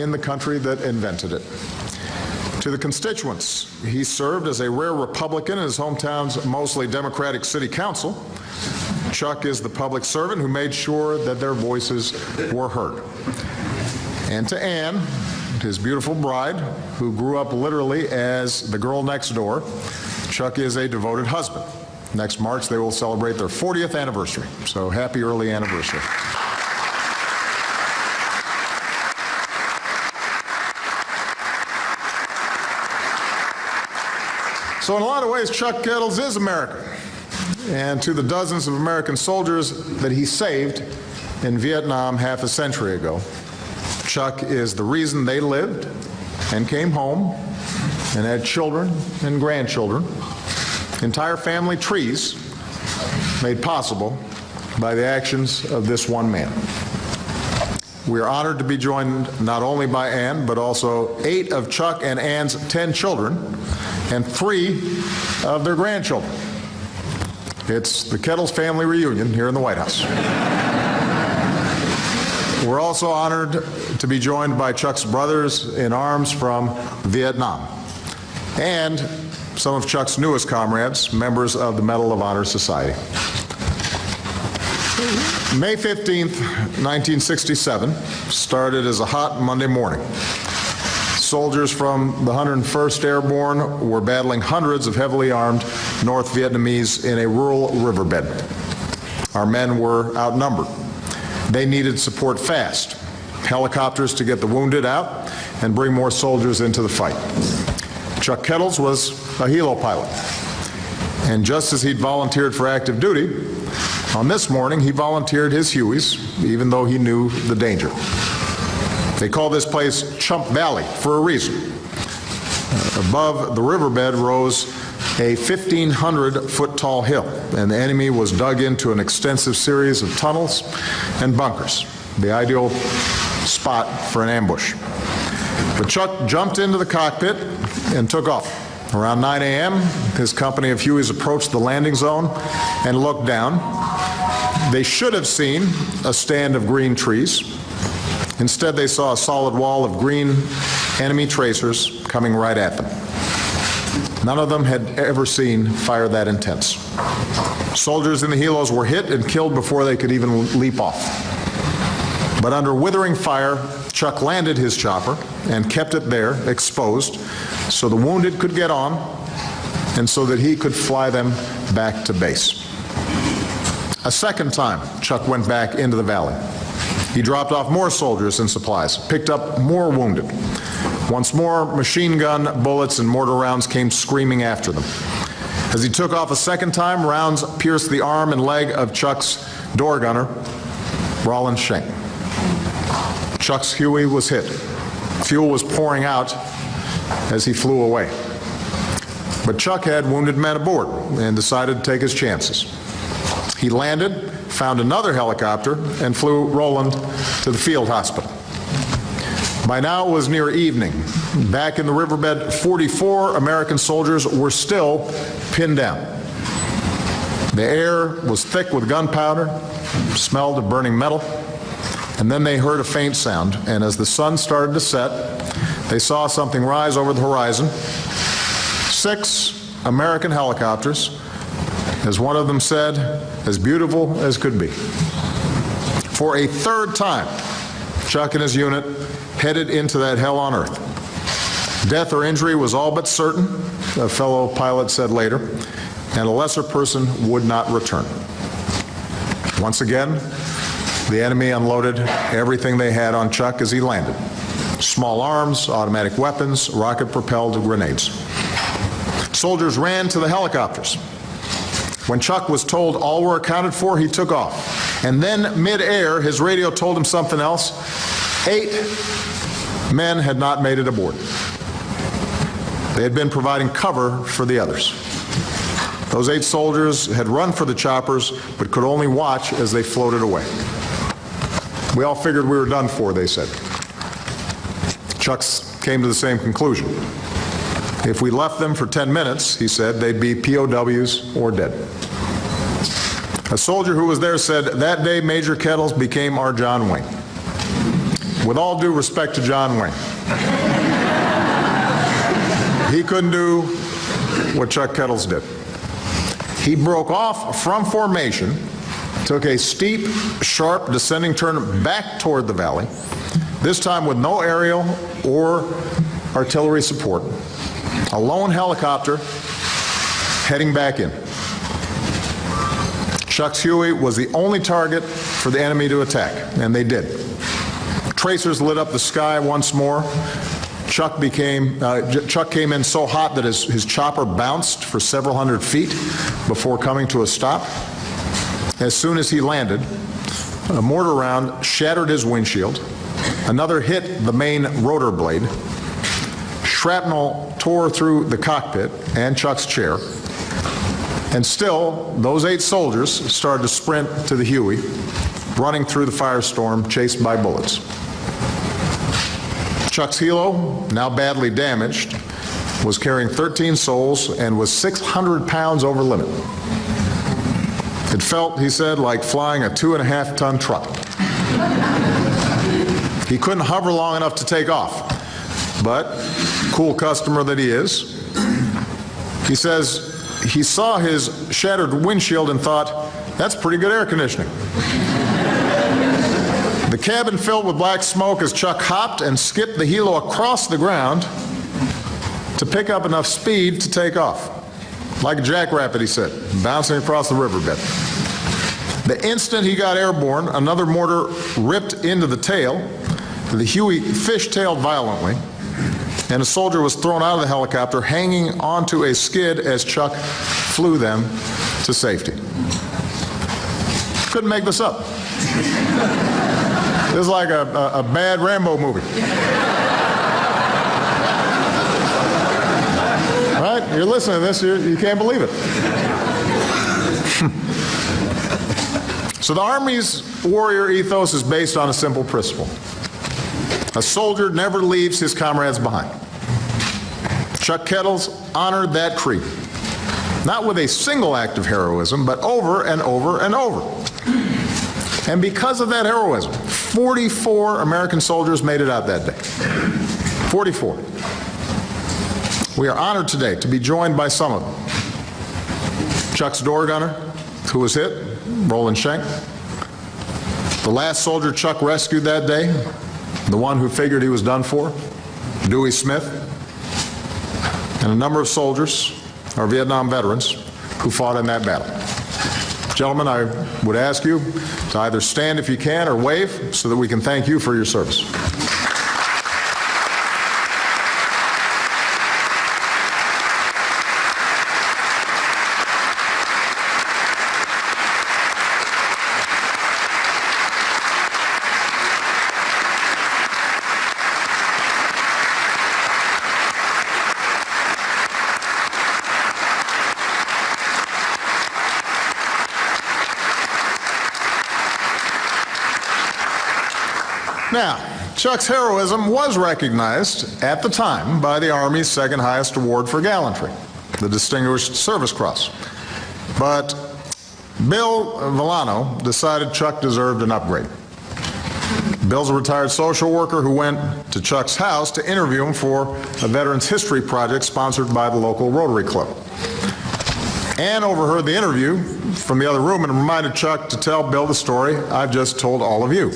in the country that invented it. To the constituents, he served as a rare Republican in his hometown's mostly Democratic city council. Chuck is the public servant who made sure that their voices were heard. And to Ann, his beautiful bride, who grew up literally as the girl next door, Chuck is a devoted husband. Next March, they will celebrate their 40th anniversary. So happy early anniversary. So in a lot of ways, Chuck Kettles is American. And to the dozens of American soldiers that he saved in Vietnam half a century ago, Chuck is the reason they lived and came home and had children and grandchildren, entire family trees made possible by the actions of this one man. We are honored to be joined not only by Ann, but also 8 of Chuck and Ann's 10 children and 3 of their grandchildren. It's the Kettles family reunion here in the White House. We're also honored to be joined by Chuck's brothers in arms from Vietnam and some of Chuck's newest comrades, members of the Medal of Honor Society. May 15th, 1967 started as a hot Monday morning. Soldiers from the 101st Airborne were battling hundreds of heavily armed North Vietnamese in a rural riverbed. Our men were outnumbered. They needed support fast, helicopters to get the wounded out and bring more soldiers into the fight. Chuck Kettles was a helo pilot, and just as he'd volunteered for active duty, on this morning he volunteered his Hueys, even though he knew the danger. They call this place Chump Valley for a reason. Above the riverbed rose a 1,500-foot tall hill, and the enemy was dug into an extensive series of tunnels and bunkers, the ideal spot for an ambush. But Chuck jumped into the cockpit and took off. Around 9 a.m., his company of Hueys approached the landing zone and looked down. They should have seen a stand of green trees. Instead, they saw a solid wall of green enemy tracers coming right at them. None of them had ever seen fire that intense. Soldiers in the helos were hit and killed before they could even leap off. But under withering fire, Chuck landed his chopper and kept it there, exposed, so the wounded could get on and so that he could fly them back to base. A second time, Chuck went back into the valley. He dropped off more soldiers and supplies, picked up more wounded. Once more, machine gun bullets and mortar rounds came screaming after them. As he took off a second time, rounds pierced the arm and leg of Chuck's door gunner, Roland Schenck. Chuck's Huey was hit. Fuel was pouring out as he flew away. But Chuck had wounded men aboard and decided to take his chances. He landed, found another helicopter, and flew Roland to the field hospital. By now it was near evening. Back in the riverbed, 44 American soldiers were still pinned down. The air was thick with gunpowder, smelled of burning metal, and then they heard a faint sound, and as the sun started to set, they saw something rise over the horizon. 6 American helicopters, as one of them said, as beautiful as could be. For a third time, Chuck and his unit headed into that hell on earth. Death or injury was all but certain, a fellow pilot said later, and a lesser person would not return. Once again, the enemy unloaded everything they had on Chuck as he landed. Small arms, automatic weapons, rocket-propelled grenades. Soldiers ran to the helicopters. When Chuck was told all were accounted for, he took off. And then mid-air, his radio told him something else. 8 men had not made it aboard. They had been providing cover for the others. Those 8 soldiers had run for the choppers, but could only watch as they floated away. We all figured we were done for, they said. Chuck came to the same conclusion. If we left them for 10 minutes, he said, they'd be POWs or dead. A soldier who was there said, that day Major Kettles became our John Wayne. With all due respect to John Wayne, he couldn't do what Chuck Kettles did. He broke off from formation, took a steep, sharp, descending turn back toward the valley, this time with no aerial or artillery support. A lone helicopter heading back in. Chuck's Huey was the only target for the enemy to attack, and they did. Tracers lit up the sky once more. Chuck came in so hot that his chopper bounced for several hundred feet before coming to a stop. As soon as he landed, a mortar round shattered his windshield. Another hit the main rotor blade. Shrapnel tore through the cockpit and Chuck's chair. And still, those 8 soldiers started to sprint to the Huey, running through the firestorm, chased by bullets. Chuck's helo, now badly damaged, was carrying 13 souls and was 600 pounds over limit. It felt, he said, like flying a 2.5-ton truck. He couldn't hover long enough to take off, but cool customer that he is, he says he saw his shattered windshield and thought, that's pretty good air conditioning. The cabin filled with black smoke as Chuck hopped and skipped the helo across the ground to pick up enough speed to take off. Like a jackrabbit, he said, bouncing across the riverbed. The instant he got airborne, another mortar ripped into the tail. The Huey fishtailed violently, and a soldier was thrown out of the helicopter, hanging onto a skid as Chuck flew them to safety. Couldn't make this up. This is like a bad Rambo movie. Right? You're listening to this, you can't believe it. So the Army's warrior ethos is based on a simple principle. A soldier never leaves his comrades behind. Chuck Kettles honored that creed, not with a single act of heroism, but over and over and over. And because of that heroism, 44 American soldiers made it out that day. 44. We are honored today to be joined by some of them. Chuck's door gunner, who was hit, Roland Schenck. The last soldier Chuck rescued that day, the one who figured he was done for, Dewey Smith. And a number of soldiers, our Vietnam veterans, who fought in that battle. Gentlemen, I would ask you to either stand if you can or wave so that we can thank you for your service. Now, Chuck's heroism was recognized at the time by the Army's second highest award for gallantry, the Distinguished Service Cross. But Bill Villano decided Chuck deserved an upgrade. Bill's a retired social worker who went to Chuck's house to interview him for a Veterans History Project sponsored by the local Rotary Club. Ann overheard the interview from the other room and reminded Chuck to tell Bill the story I've just told all of you.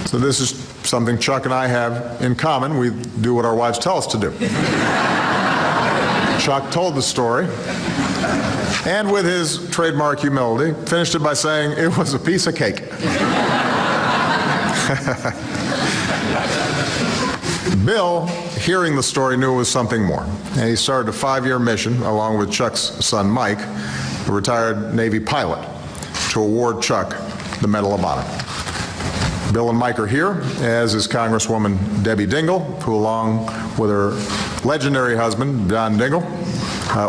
So this is something Chuck and I have in common. We do what our wives tell us to do. Chuck told the story, and with his trademark humility, finished it by saying it was a piece of cake. Bill, hearing the story, knew it was something more, and he started a 5-year mission along with Chuck's son Mike, a retired Navy pilot, to award Chuck the Medal of Honor. Bill and Mike are here, as is Congresswoman Debbie Dingell, who along with her legendary husband, John Dingell,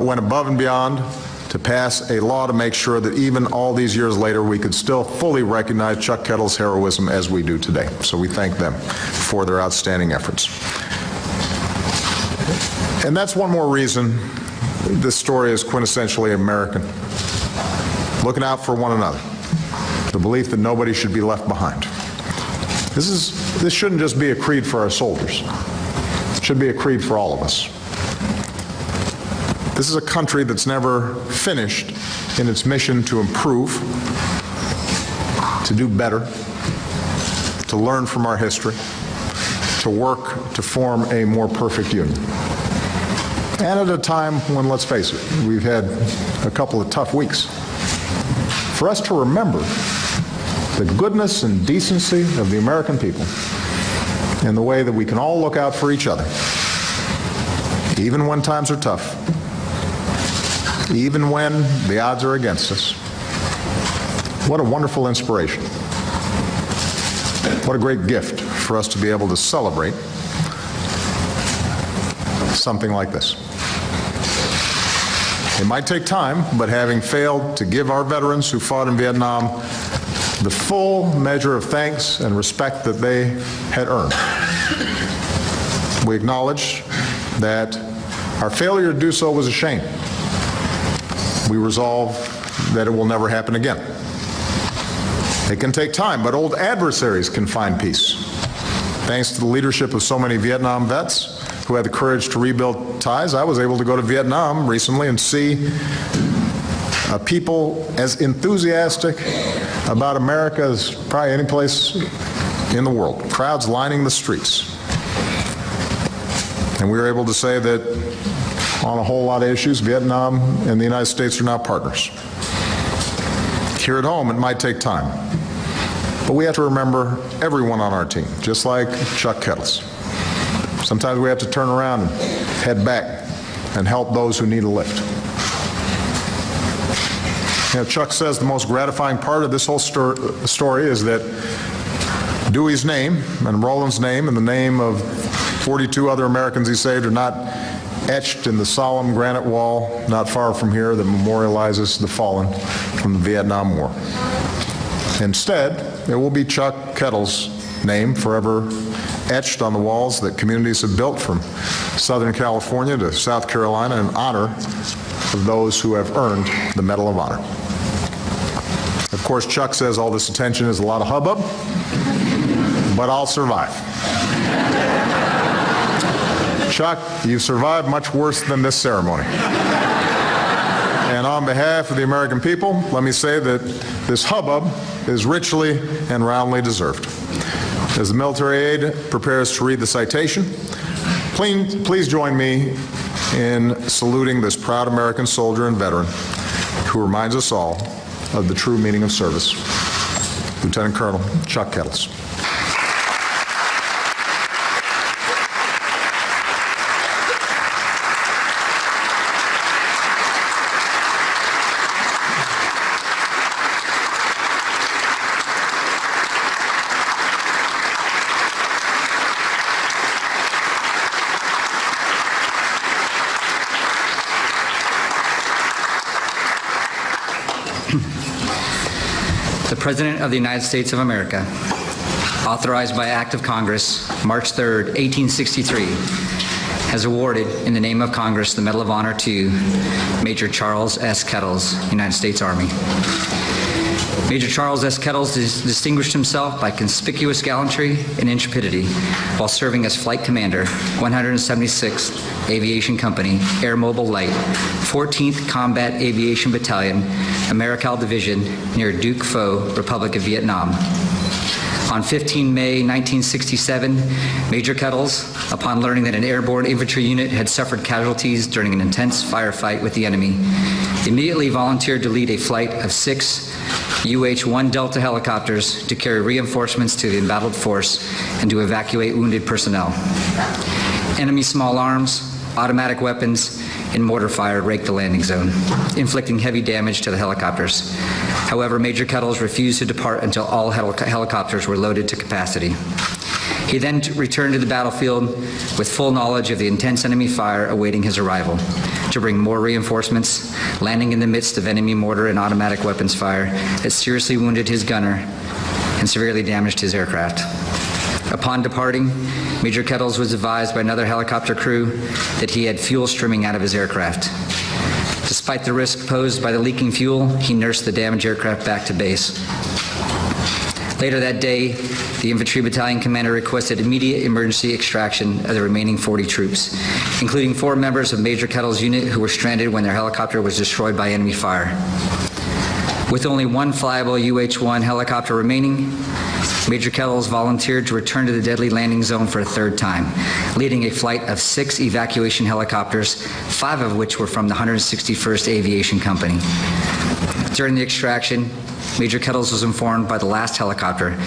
went above and beyond to pass a law to make sure that even all these years later we could still fully recognize Chuck Kettles' heroism as we do today. So we thank them for their outstanding efforts. And that's one more reason this story is quintessentially American. Looking out for one another. The belief that nobody should be left behind. This is this shouldn't just be a creed for our soldiers. It should be a creed for all of us. This is a country that's never finished in its mission to improve, to do better, to learn from our history, to work to form a more perfect union. And at a time when, let's face it, we've had a couple of tough weeks. For us to remember the goodness and decency of the American people and the way that we can all look out for each other, even when times are tough, even when the odds are against us. What a wonderful inspiration. What a great gift for us to be able to celebrate something like this. It might take time, but having failed to give our veterans who fought in Vietnam the full measure of thanks and respect that they had earned, we acknowledge that our failure to do so was a shame. We resolve that it will never happen again. It can take time, but old adversaries can find peace. Thanks to the leadership of so many Vietnam vets who had the courage to rebuild ties, I was able to go to Vietnam recently and see people as enthusiastic about America as probably any place in the world. Crowds lining the streets. And we were able to say that on a whole lot of issues, Vietnam and the United States are now partners. Here at home, it might take time. But we have to remember everyone on our team, just like Chuck Kettles. Sometimes we have to turn around and head back and help those who need a lift. You know, Chuck says the most gratifying part of this whole story is that Dewey's name and Roland's name and the name of 42 other Americans he saved are not etched in the solemn granite wall not far from here that memorializes the fallen from the Vietnam War. Instead, it will be Chuck Kettles' name forever etched on the walls that communities have built from Southern California to South Carolina in honor of those who have earned the Medal of Honor. Of course, Chuck says all this attention is a lot of hubbub, but I'll survive. Chuck, you've survived much worse than this ceremony. And on behalf of the American people, let me say that this hubbub is richly and roundly deserved. As the military aide prepares to read the citation, please join me in saluting this proud American soldier and veteran who reminds us all of the true meaning of service, Lieutenant Colonel Chuck Kettles. The President of the United States of America, authorized by Act of Congress, March 3rd, 1863, has awarded, in the name of Congress, the Medal of Honor to Major Charles S. Kettles, United States Army. Major Charles S. Kettles distinguished himself by conspicuous gallantry and intrepidity while serving as Flight Commander, 176th Aviation Company, Air Mobile Light, 14th Combat Aviation Battalion, Americal Division, near Duc Pho, Republic of Vietnam. On 15 May 1967, Major Kettles, upon learning that an airborne infantry unit had suffered casualties during an intense firefight with the enemy, immediately volunteered to lead a flight of 6 UH-1 Delta helicopters to carry reinforcements to the embattled force and to evacuate wounded personnel. Enemy small arms, automatic weapons, and mortar fire raked the landing zone, inflicting heavy damage to the helicopters. However, Major Kettles refused to depart until all helicopters were loaded to capacity. He then returned to the battlefield with full knowledge of the intense enemy fire awaiting his arrival to bring more reinforcements, landing in the midst of enemy mortar and automatic weapons fire that seriously wounded his gunner and severely damaged his aircraft. Upon departing, Major Kettles was advised by another helicopter crew that he had fuel streaming out of his aircraft. Despite the risk posed by the leaking fuel, he nursed the damaged aircraft back to base. Later that day, the infantry battalion commander requested immediate emergency extraction of the remaining 40 troops, including 4 members of Major Kettle's unit who were stranded when their helicopter was destroyed by enemy fire. With only one flyable UH-1 helicopter remaining, Major Kettles volunteered to return to the deadly landing zone for a 3rd time, leading a flight of 6 evacuation helicopters, 5 of which were from the 161st Aviation Company. During the extraction, Major Kettles was informed by the last helicopter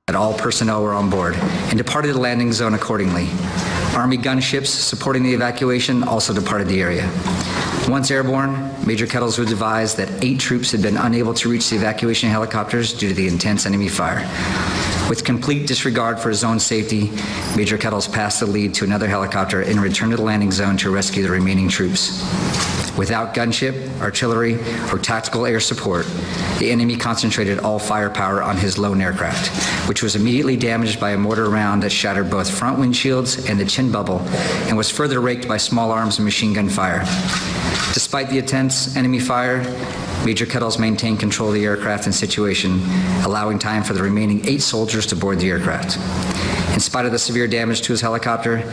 that all personnel were on board and departed the landing zone accordingly. Army gunships supporting the evacuation also departed the area. Once airborne, Major Kettles was advised that 8 troops had been unable to reach the evacuation helicopters due to the intense enemy fire. With complete disregard for his own safety, Major Kettles passed the lead to another helicopter and returned to the landing zone to rescue the remaining troops. Without gunship, artillery, or tactical air support, the enemy concentrated all firepower on his lone aircraft, which was immediately damaged by a mortar round that shattered both front windshields and the chin bubble, and was further raked by small arms and machine gun fire. Despite the intense enemy fire, Major Kettles maintained control of the aircraft and situation, allowing time for the remaining 8 soldiers to board the aircraft. In spite of the severe damage to his helicopter,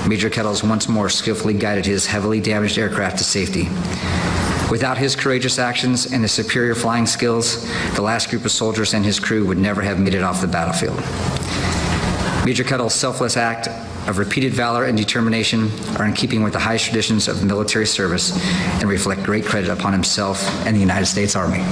Major Kettles once more skillfully guided his heavily damaged aircraft to safety. Without his courageous actions and his superior flying skills, the last group of soldiers and his crew would never have made it off the battlefield. Major Kettles' selfless act of repeated valor and determination are in keeping with the highest traditions of military service and reflect great credit upon himself and the United States Army.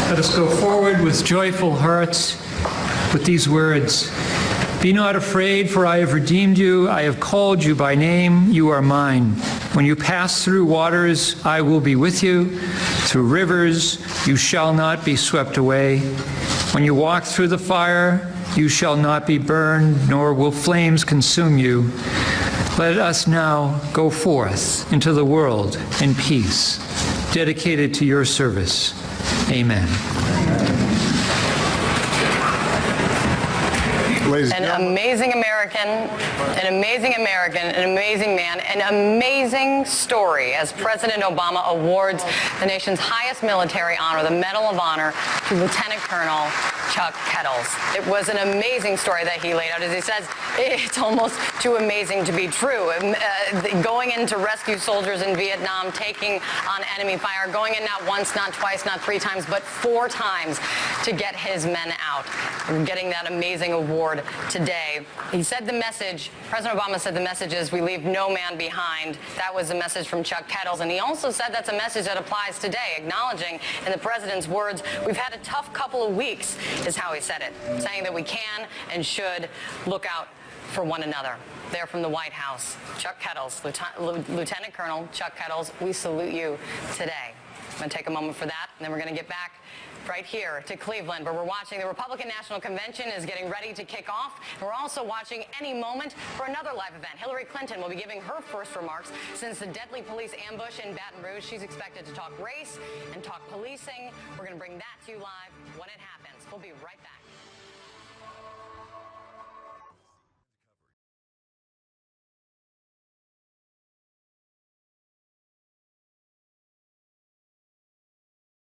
Let us go forward with joyful hearts with these words. Be not afraid, for I have redeemed you. I have called you by name. You are mine. When you pass through waters, I will be with you. Through rivers, you shall not be swept away. When you walk through the fire, you shall not be burned, nor will flames consume you. Let us now go forth into the world in peace, dedicated to your service. Amen. Ladies and An gentlemen, amazing American, an amazing man, an amazing story as President Obama awards the nation's highest military honor, the Medal of Honor, to Lieutenant Colonel Chuck Kettles. It was an amazing story that he laid out. As he says, it's almost too amazing to be true. Going in to rescue soldiers in Vietnam, taking on enemy fire, going in not once, not twice, not 3 times, but 4 times to get his men out. We're getting that amazing award today. He said the message, President Obama said the message is, we leave no man behind. That was the message from Chuck Kettles. And he also said that's a message that applies today, acknowledging in the president's words, we've had a tough couple of weeks, is how he said it, saying that we can and should look out for one another. There from the White House, Chuck Kettles, Lieutenant Colonel Chuck Kettles, we salute you today. I'm going to take a moment for that, and then we're going to get back right here to Cleveland, where we're watching the Republican National Convention is getting ready to kick off. And we're also watching any moment for another live event. Hillary Clinton will be giving her first remarks since the deadly police ambush in Baton Rouge. She's expected to talk race and talk policing. We're going to bring that to you live when it happens. We'll be right back.